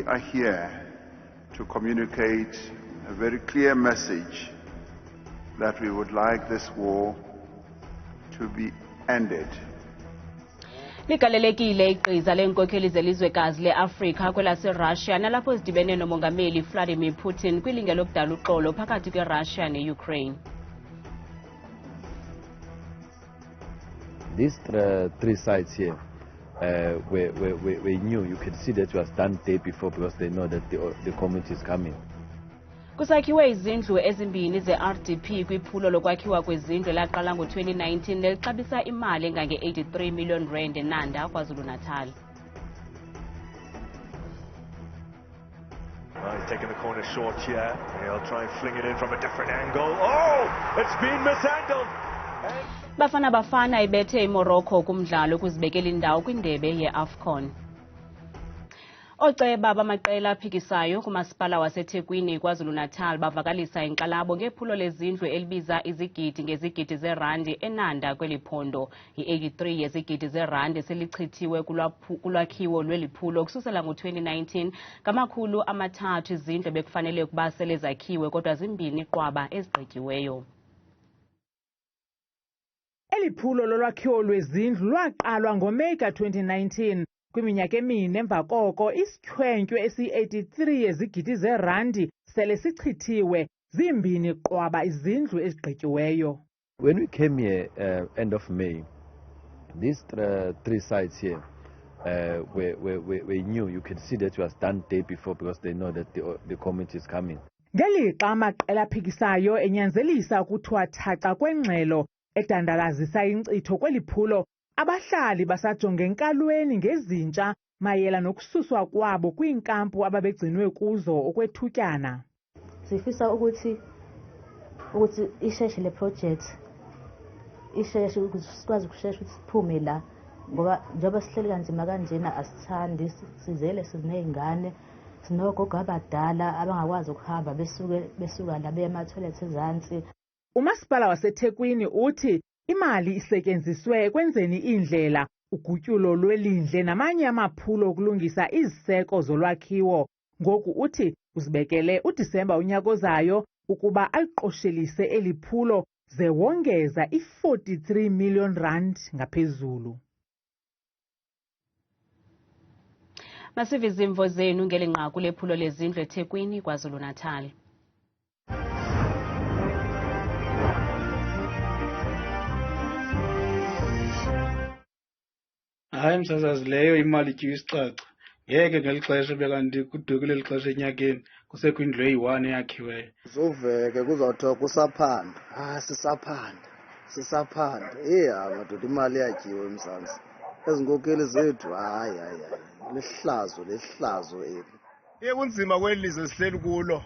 are here to communicate a very clear message that we would like this war to be ended. Ligalelekile igqiza leenkokheli zelizwekazi leAfrika kwelaseRussia nalapho zidibene nomongameli Vladimir Putin kwilinge lokudala uxolo phakathi kweRussia neUkraine. These three sides here, we knew, you could see that it was done day before because they know that the community is coming. Kusakhiwe izindlu ezimbini ze-RDP kwiphulo lokwakhiwa kwezindlu elaqala ngo-2019 nelixabisa imali engange-83 million rand eNanda, KwaZulu-Natal. He's taking the corner short here. He'll try and fling it in from a different angle. Oh, it's been mishandled. Bafana Bafana ibethe iMorocco kumdlalo ukuzibekela indawo kwindebe yeAfcon. Oceba bamaqela aphikisayo kumasipala waseThekwini KwaZulu-Natal bavakalisa inkxalabo ngephulo lezindlu elibiza izigidi ngezigidi zerandi eNanda kweliphondo. I-83 yezigidi zerandi selichithiwe kulwakhiwo lweliphulo kususela ngo-2019 ngamakhulu amathathu izindlu bekufanele ukuba sele zakhiwe kodwa zimbini qwaba ezigqityiweyo. Eliphulo lolwakhiwo lwezindlu lwaqalwa ngoMeyi ka-2019. Kwiminyaka emine emva koko isityhwentywe esi-83 yezigidi zerandi sele sichithiwe zimbini qwaba izindlu ezigqityiweyo. When we came here end of May, these three sides here, we knew, you could see that it was done day before because they know that the community is coming. Ngelixa amaqela aphikisayo enyanzelisa ukuthwathaka kwengxelo edandalazisa inkcitho kweliphulo, abahlali basajonge enkalweni ngezintsha mayela nokususwa kwabo kwiinkampu ababegcinwe kuzo okwethutyana. Sifisa ukuthi isheshe le project isheshe sikwazi ukushesha ukuthi siphume la ngoba njengoba sihleli kanzima kanjena asithandi sizele sizinezingane sinogogo abadala abangakwazi ukuhamba besuka la beya ema-toilet ezansi. Umasipala waseThekwini uthi imali isetyenziswe ekwenzeni iindlela, ugutyulo lwelindle namanye amaphulo okulungisa iziseko zolwakhiwo. Ngoku uthi uzibekele uDisemba unyaka ozayo ukuba aliqoshelise eliphulo ze wongeza i-43 million rand ngaphezulu. Masive izimvo zenu ngeli nqaku lephulo lezindlu eThekwini KwaZulu-Natal. Hayi msasazi leyo imali ityiwa isicaca. Ngeke ngeli xesha bekanti kuduke leli xesha enyakeni kusekho indlu eyi-1 eyakhiweyo. Uzoveke kuzawuthiwa kusaphanda. Sisaphanda. Madoda imali yatyiwe eMzantsi. Ezinkokeli zethu hayi. Lihlazo eli. Kunzima kweli lizwe sihleli kulo.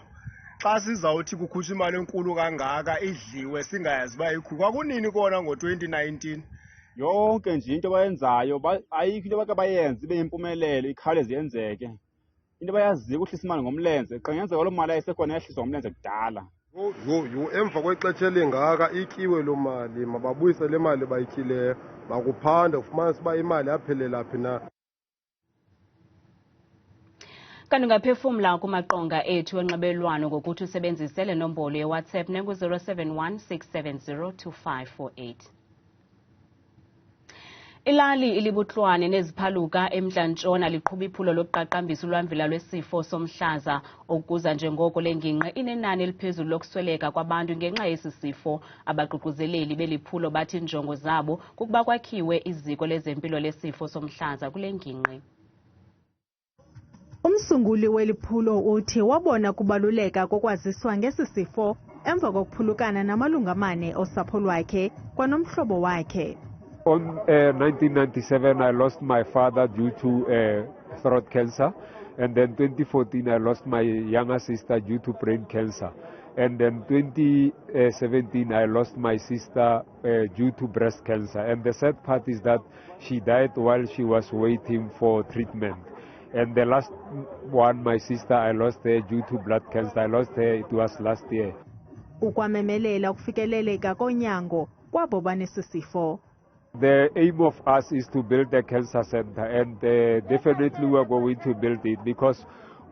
Xa sizawuthi kukhutshwa imali enkulu kangaka idliwe singayazi uba ikhupha kunini kona ngo-2019. Yonke nje into bayenzayo ayikho into bakhe bayenze ibe yimpumelelo ikhawuleze yenzeke. Into bayaziyo ukuhlisa imali ngomlenze qengenzeka loo mali ayisekhona yahliswa ngomlenze kudala. Emva kwexesha elingaka ityiwe loo mali, mababuyise le mali bayityileyo, bakuphanda ufumanise uba imali yaphelela phi na. Kanti ungaphefumla kumaqonga ethu onxibelelwano ngokuthi usebenzise le nombolo yeWhatsApp nengu-071 670 2548. Ilali ilibutlwane neziphaluka eMntla Ntshona liqhuba iphulo lokuqaqambisa ulwamvila lwesifo somhlaza okuza njengoko lengingqi inenani eliphezulu lokusweleka kwabantu ngenxa yesi sifo. Abaququzeleli beliphulo bathi injongo zabo kukuba kwakhiwe iziko lezempilo lesifo somhlaza kule ngingqi. Umsunguli weliphulo uthi wabona kubaluleka kokwaziswa ngesi sifo emva kokuphulukana namalungu amane osapho lwakhe kwanomhlobo wakhe. On 1997, I lost my father due to throat cancer. And then 2014, I lost my younger sister due to brain cancer. And then 2017, I lost my sister due to breast cancer. And the sad part is that she died while she was waiting for treatment. And the last one, my sister, I lost her due to blood cancer. I lost her, it was last year. Ukwamemelela ukufikeleleka konyango kwabo banesi sifo. The aim of us is to build a cancer center, and definitely we are going to build it because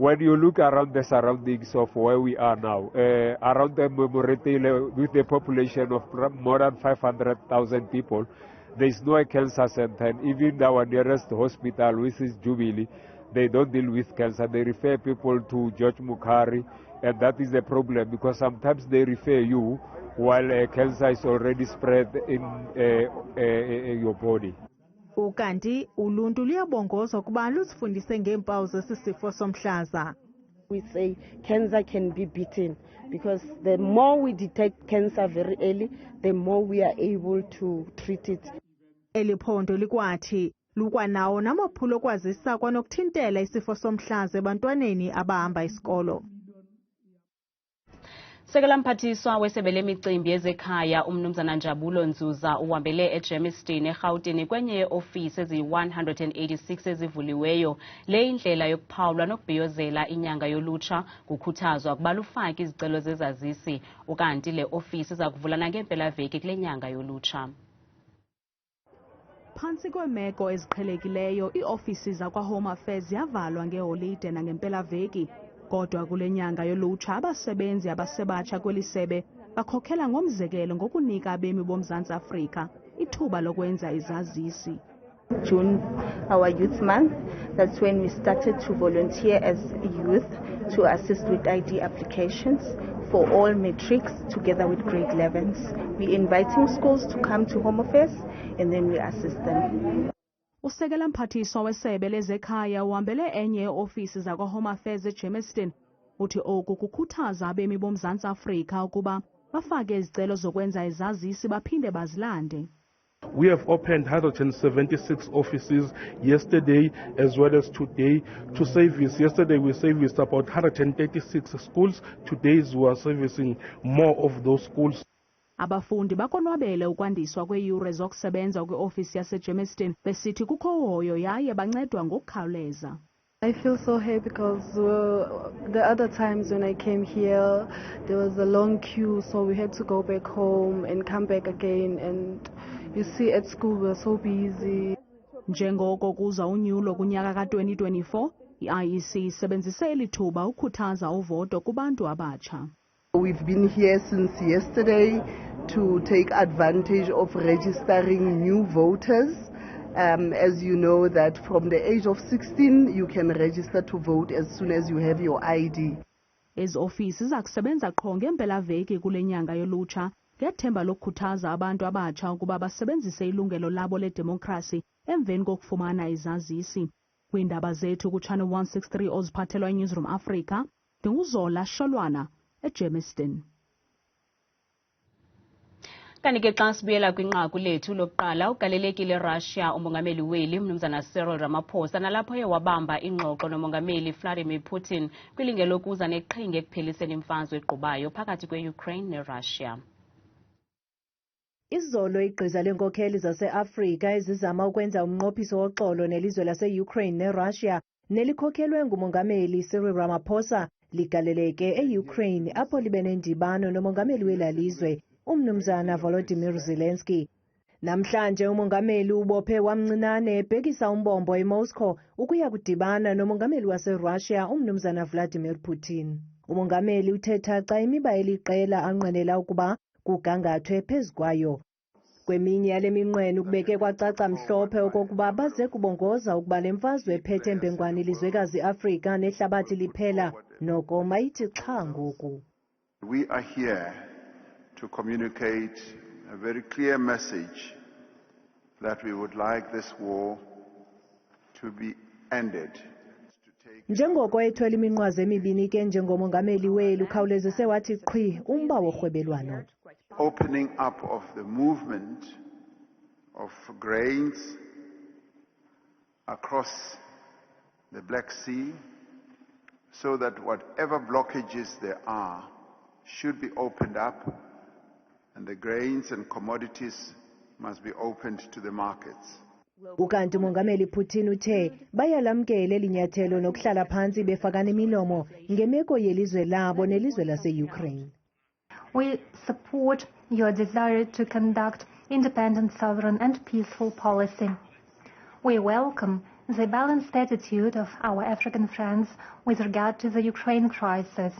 when you look around the surroundings of where we are now, around the Memoretele, with the population of more than 500,000 people, there is no cancer center, and even our nearest hospital, which is Jubilee, they don't deal with cancer. They refer people to George Mukhari, and that is a problem because sometimes they refer you while cancer is already spread in your body. Ukanti uluntu luyabongozwa ukuba lusifundise ngeempawu zesisifo somhlaza. We say cancer can be beaten because the more we detect cancer very early, the more we are able to treat it. Eliphondo likwathi lukwanawo namaphulo okwazisa kwanokuthintela isifo somhlaza ebantwaneni abahamba isikolo. Sekela mphathiswa wesebe lemicimbi yezekhaya Umnumzana Nzuzo uhambele eGermiston eGauteng kwenye yeofisi ezi-186 ezivuliweyo. Le indlela yokuphawula nokubhiyozela inyanga yolutsha kukhuthazwa ukuba lufake izicelo zezazisi, ukanti le ofisi iza kuvula nangeempelaveki kule nyanga yolutsha. Phantsi kweemeko eziqhelekileyo, iiofisi zakwa-Home Affairs yavalwa ngeholide nangempelaveki. Kodwa kule nyanga yolutsha abasebenzi abasebatsha kweli sebe bakhokhela ngomzekelo ngokunika abemi boMzantsi Afrika ithuba lokwenza izazisi. June, our youth month, that's when we started to volunteer as youth to assist with ID applications for all matrics together with grade 11s. We're inviting schools to come to Home Affairs and then we assist them. Usekela mphathiswa wesebe lezekhaya uhambele enye yeofisi zakwa-Home Affairs eGermiston. Uthi oku kukhuthaza abemi boMzantsi Afrika ukuba bafake izicelo zokwenza izazisi baphinde bazilande. We have opened 176 offices yesterday as well as today to service. Yesterday we serviced about 136 schools. Today we are servicing more of those schools. Abafundi bakonwabele ukwandiswa kweeyure zokusebenza kwiofisi yaseGermiston besithi kukho hoyo yaye bancedwa ngokukhawuleza. I feel so happy because the other times when I came here there was a long queue, so we had to go back home and come back again, and you see at school we were so busy. Njengoko kuza unyulo kunyaka ka-2024, i-IEC isebenzise eli thuba ukukhuthaza uvoto kubantu abatsha. We've been here since yesterday to take advantage of registering new voters. As you know that from the age of 16 you can register to vote as soon as you have your ID. Ezi ofisi zakusebenza qho ngeempelaveki kule nyanga yolutsha ngethemba lokukhuthaza abantu abatsha ukuba basebenzise ilungelo labo ledemokrasi emveni kokufumana izazisi. Kwiindaba zethu kuchannel 163 oziphathelwa iNewsroom Africa, ndinguZola Sholwana eGermiston. Kanti ke xa sibuyela kwinqaku lethu lokuqala, ugalelekile Russia umongameli weli Umnumzana Ramaphosa nalapho wabamba ingxoxo nomongameli Vladimir Putin kwilingelo lokuza neqhinga ekupheliseni imfazwe egqubayo phakathi kweUkraine neRussia. Izolo igqiza lenkokheli zase-Afrika ezizama ukwenza umnqophiso woxolo nelizwe lase-Ukraine neRussia nelikhokhelwe ngumongameli Ramaphosa ligaleleke eUkraine apho libe nendibano nomongameli welalizwe Umnumzana Volodymyr Zelensky. Namhlanje umongameli ubophe wamncinane ebhekisa umbombo eMoscow ukuya kudibana nomongameli waseRussia Umnumzana Vladimir Putin. Umongameli uthetha xa imiba eliqela anqwenela ukuba kugangathwe phezu kwayo. Kweminye yale minqweno ukubeke kwacaca mhlophe okokuba baze kubongoza ukuba le mfazwe ephethe mbengwane ilizwekazi Afrika nehlabathi liphela noko mayithi xha ngoku. We are here to communicate a very clear message that we would like this war to be ended. Njengoko ethwele iminqwazi emibini ke njengomongameli weli ukhawulezise wathi qhwi umba worhwebelwano. Opening up of the movement of grains across the Black Sea so that whatever blockages there are should be opened up and the grains and commodities must be opened to the markets. Ukanti umongameli Putin uthe bayalamkele linyathelo nokuhlala phansi befakana imilomo ngemeko yelizwe labo nelizwe lase-Ukraine. We support your desire to conduct independent, sovereign and peaceful policy. We welcome the balanced attitude of our African friends with regard to the Ukraine crisis.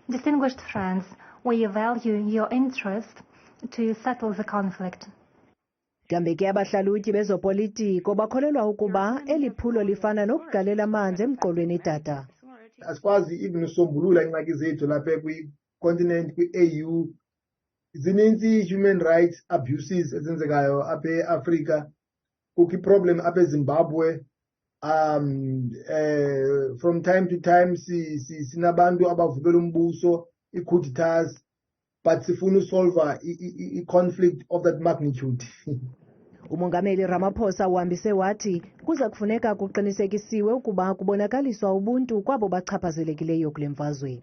Distinguished friends, we value your interest to settle the conflict. Kambe ke abahlalutyi bezopolitiko bakholelwa ukuba eli phulo lifana nokugalela amanzi emqolweni tata. Asikwazi even usombulula ingxaki zethu lapha kwi-continent kwi-AU. Zininzi human rights abuses ezenzekayo apha eAfrika. Kukho problem apha eZimbabwe. From time to time sinabantu abavukela umbuso i-coups, but sifuna usolve i-conflict of that magnitude. Umongameli Ramaphosa uhambise wathi kuza kufuneka kuqinisekisiwe ukuba kubonakaliswa ubuntu kwabo bachaphazelekileyo kule mfazwe.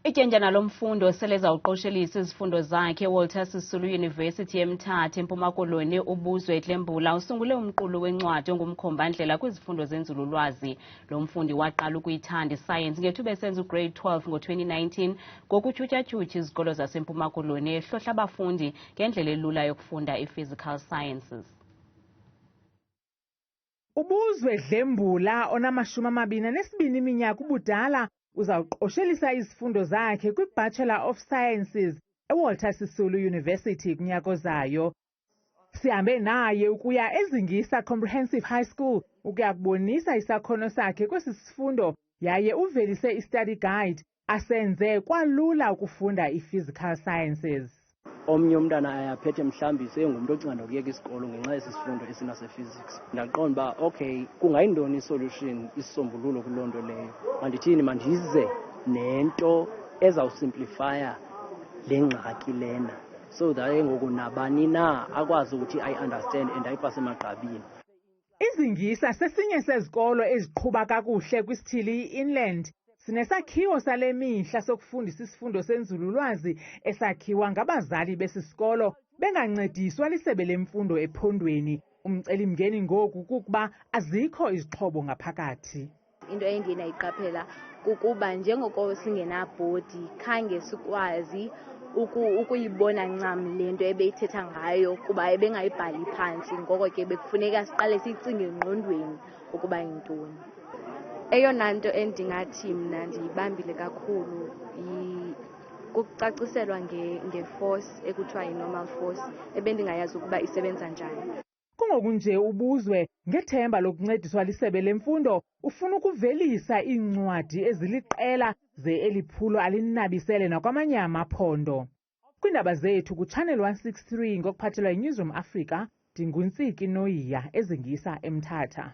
Ityendyana lomfundo seleza uqoshelisa izifundo zakhe Walter Sisulu University eMntla eMpuma Koloni UBuzwe Tlembula usungule umqulu wencwadi ongumkhombandlela kwizifundo zenzululwazi. Lo mfundi waqala ukuyithanda iScience ngethuba esenza ugrade 12 ngo-2019 ngokutyutyutyutya izikolo zaseMpuma Koloni ehlohla abafundi ngendlela elula yokufunda i-physical sciences. UBuzwe Tlembula ona-22 iminyaka ubudala uzawuqoshelisa izifundo zakhe kwi-Bachelor of Sciences eWalter Sisulu University kunyaka ozayo. Sihambe naye ukuya eZingisa Comprehensive High School ukuya kubonisa isakhono sakhe kwesi sifundo yaye uvelise i-study guide asenze kwalula ukufunda i-physical sciences. Omnye umntana ayaphethe mhlawumbi sengumntu ocinga nokuyeka isikolo ngenxa yesifundo esinase-physics. Ndaqonda uba okay kungayintoni isolution isisombululo kuloo nto leyo. Mandithini mandize nento ezawusimplifya le ngxaki lena so that ngoku nabani na akwazi ukuthi ayi-understand and ayipase emagqabini. Izingisa sesinye sezikolo eziqhuba kakuhle kwisithili i-Inland. Sinesakhiwo sale mihla sokufundisa isifundo senzululwazi esakhiwa ngabazali besisikolo bengancediswa lisebe lemfundo ephondweni. Umcelimngeni ngoku kukuba azikho izixhobo ngaphakathi. Into endiye ndayiqaphela kukuba njengoko singenabhodi khange sikwazi ukuyibona ncam le nto ebeyithetha ngayo kuba ebengayibhali phantsi, ngoko ke bekufuneka siqale siyicinge engqondweni ukuba yintoni. Eyona nto endingathi mna ndiyibambile kakhulu kukucaciselwa nge-force ekuthiwa yi-normal force ebendingayazi ukuba isebenza njani. Kungoku nje uBuzwe ngethemba lokuncediswa lisebe lemfundo ufuna ukuvelisa iincwadi eziliqela ze eli phulo alinabisele nakwamanye amaphondo. Kwiindaba zethu kuChannel 163 ngokuphathelwa yiNewsroom Africa, ndinguntsiki Noyiya eZingisa eMthatha.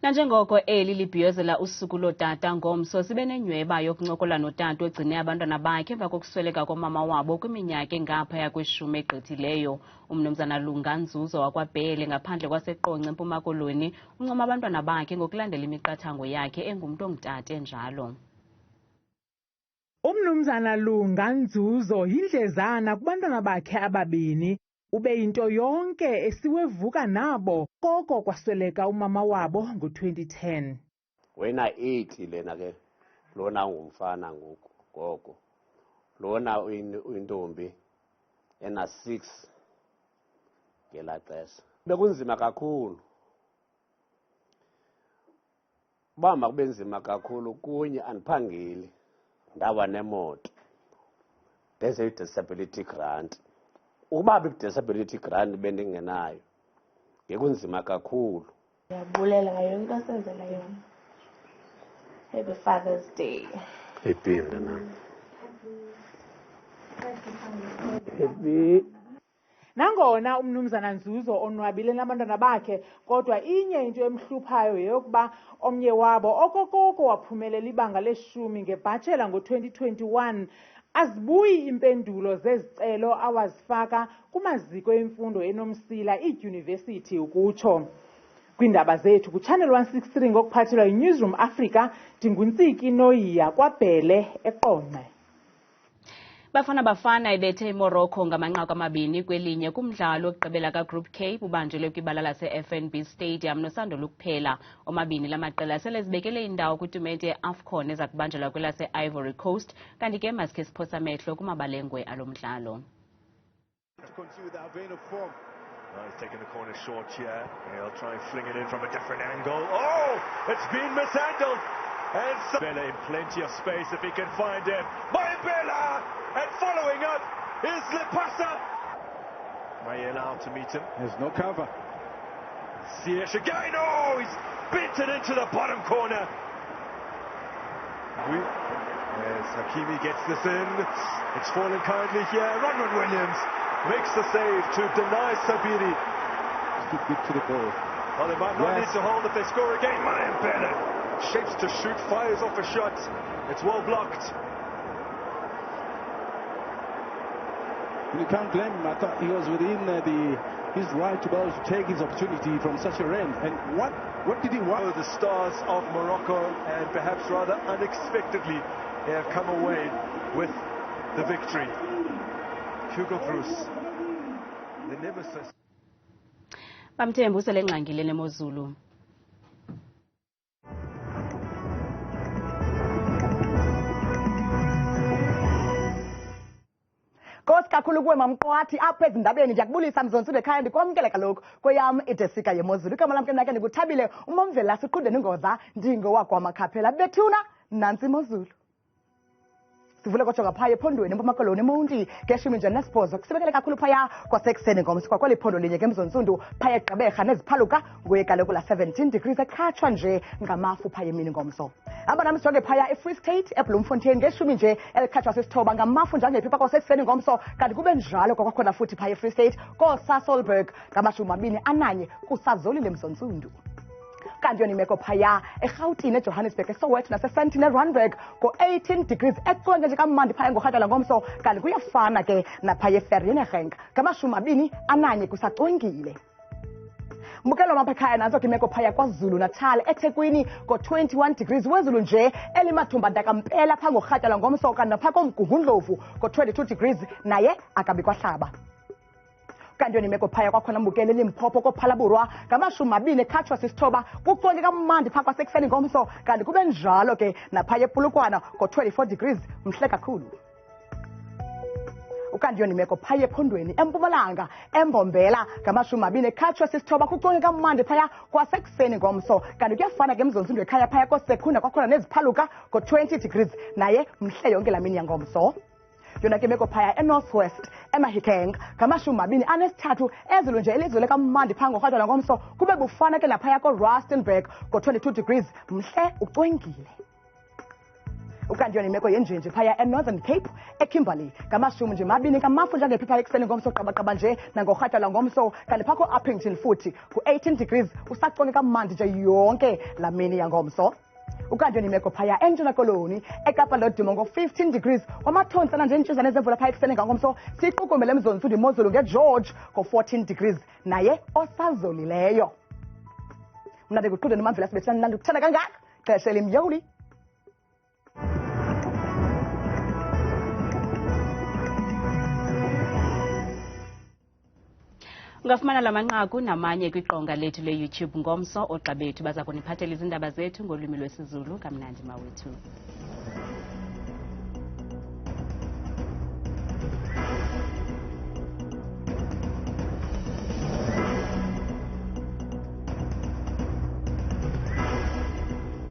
Nanjengoko eli libhiyozela usuku lootata ngomso sibe nenyweba yokuncokola notata ogcine abantwana bakhe emva kokusweleka komama wabo kwiminyaka engaphaya kwe-10 egqithileyo. Umnumzana Nzuzo wakwaBhele ngaphandle kwaseQonce eMpuma Koloni uncoma abantwana bakhe ngokulandela imiqathango yakhe engumntu ongutata enjalo. Umnumzana Nzuzo yindlezana kubantwana bakhe ababini. Ube into yonke esiwevuka nabo koko kwasweleka umama wabo ngo-2010. Wena 8 lena ke lona ungumfana ngoku gogo. Lona uyintombi ena 6 ngela xesha. Bekunzima kakhulu. Bamba kubenzima kakhulu kunye andiphangeli. Ndaba nemoto. There's a disability grant. Uba disability grant bendingenayo ngekunzima kakhulu. Ndiyabulela ngayo into asenzela yona. Happy Father's Day. Happy mama. Happy. Nangona umnumzana Nzuzo onwabile nabantwana bakhe kodwa inye into emhluphayo yeyokuba omnye wabo okokoko waphumelela ibanga le-10 ngebhatshela ngo-2021 azibuyi impendulo zezicelo awazifaka kumaziko emfundo enomsila iidyunivesithi ukutsho. Kwiindaba zethu kuChannel 163 ngokuphathelwa yiNewsroom Africa, ndinguntsiki Noyiya kwaBhele eQonce. Bafana Bafana ibethe iMorocco ngamanqaku 2 kwelinye kumdlalo ogqibela kaGroup K bubanjelwe kwibala lase-FNB Stadium nosandula ukuphela. Omabini lamaqela selezibekele indawo kwitumente ye-AFCON eza kubanjelwa kwelase-Ivory Coast, kanti ke masikhe siphosa amehlo kumabalengwe alo mdlalo. To continue that vein of form He's taking the corner short here. He'll try and fling it in from a different angle. Oh, it's been mishandled. And Bella in plenty of space if he can find him. Bella! And following up is Lepasa. Mayela out to meet him. There's no cover. Ziyech again. Oh, he's bent it into the bottom corner. As Hakimi gets this in, it's fallen kindly here. Ronwen Williams makes the save to deny Sabiri. It's too good to the ball. Well, they might not need to hold if they score again. Bella shapes to shoot, fires off a shot. It's well blocked. You can't blame him. I thought he was within his right to be able to take his opportunity from such a range. And what did he want? The stars of Morocco, and perhaps rather unexpectedly, they have come away with the victory. Hugo Bruce. They never say. Bamthembu selengqangile neMozulu. Nkosi kakhulu kuwe mamqwathi apha ezindabeni ndiyakubulisa mzonsudu ekhaya ndikwamkele kaloku kweyam idesika yeMozulu. Igama lam ke mna ke ndikuthabile umomvela siqudeni ngoza ndingowakwamakhaphela bethuna nantsi iMozulu. Sivule kojonga phaya ephondweni eMpuma Koloni eMonti ngeshumi nje nesibhozo kusibekele kakhulu phaya kwasekuseni ngomso kwakweli phondo linye ke mzonsundu phaya eGqeberha neziphaluka nguye kaloku la 17 degrees ekhatshwa nje ngamafu phaya emini ngomso. Abanami sijonge phaya eFree State eBloemfontein ngeshumi nje elikhatshwa sisithoba ngamafu njengephipa kwasekuseni ngomso kanti kube njalo kwakhona futhi phaya eFree State koSasolburg ngamashumi 21 kusazolile mzonsundu. Kanti yona imeko phaya eGauteng eJohannesburg eSoweto naseSandton eRandburg ngo-18 degrees ecwenge nje kamandi phaya ngorhatala ngomso kanti kuyafana ke naphaya eVereeniging ngamashumi 21 kusacwengile. Mbukelo mapha ekhaya nanso ke imeko phaya kwaZulu Natal eThekwini ngo-21 degrees wezulu nje elimathumba ntakampela pha ngorhatala ngomso kanti napha komgungundlovu ngo-22 degrees naye akabi kwahlaba. Kanti yona imeko phaya kwakhona mbukele eLimpopo koPhalaburwa ngamashumi 20 ekhatshwa sisithoba kuconke kamandi phaa kwasekuseni ngomso kanti kube njalo ke naphaya ePulukwana ngo-24 degrees mhle kakhulu. Ukanti yona imeko phaya ephondweni eMpumalanga eMbombela ngamashumi 20 ekhatshwa sisithoba kuconke kamandi phaya kwasekuseni ngomso kanti kuyafana ke mzonsundu ekhaya phaya koSekhunda kwakhona neziphaluka ngo-20 degrees naye mhle yonke lamini yangomso. Yona ke imeko phaya eNorthwest eMahikeng ngamashumi 23 ezulu nje elizwe kamandi phaa ngorhatala ngomso kube bufana ke naphaya koRustenburg ngo-22 degrees mhle ucwengile. Ukanti yona imeko yenjenje phaya eNorthern Cape eKimberley ngamashumi nje 20 ngamafu njengephipa ekuseni ngomso qabaqaba nje nangorhatala ngomso kanti phaa koUppington futhi ku-18 degrees usaconke kamandi nje yonke lamini yangomso. Ukanti yona imeko phaya eNtshona Koloni eKapa Lodimo ngo-15 degrees wamathontsana nje entshizana ezemvula phaya ekuseni ngomso siqukumbele emzonsundu iMozulu ngeGeorge ngo-14 degrees naye osazolileyo. Mna ndikuqudeni umamvela sibethana nandi ukuthanda kangaka xesha elimyoli. Ungafumana lamanqaku namanye kwiqonga lethu leYouTube ngomso. Oogxa bethu baza kuniphathela izindaba zethu ngolwimi lwesiZulu. Kamnandi mawethu.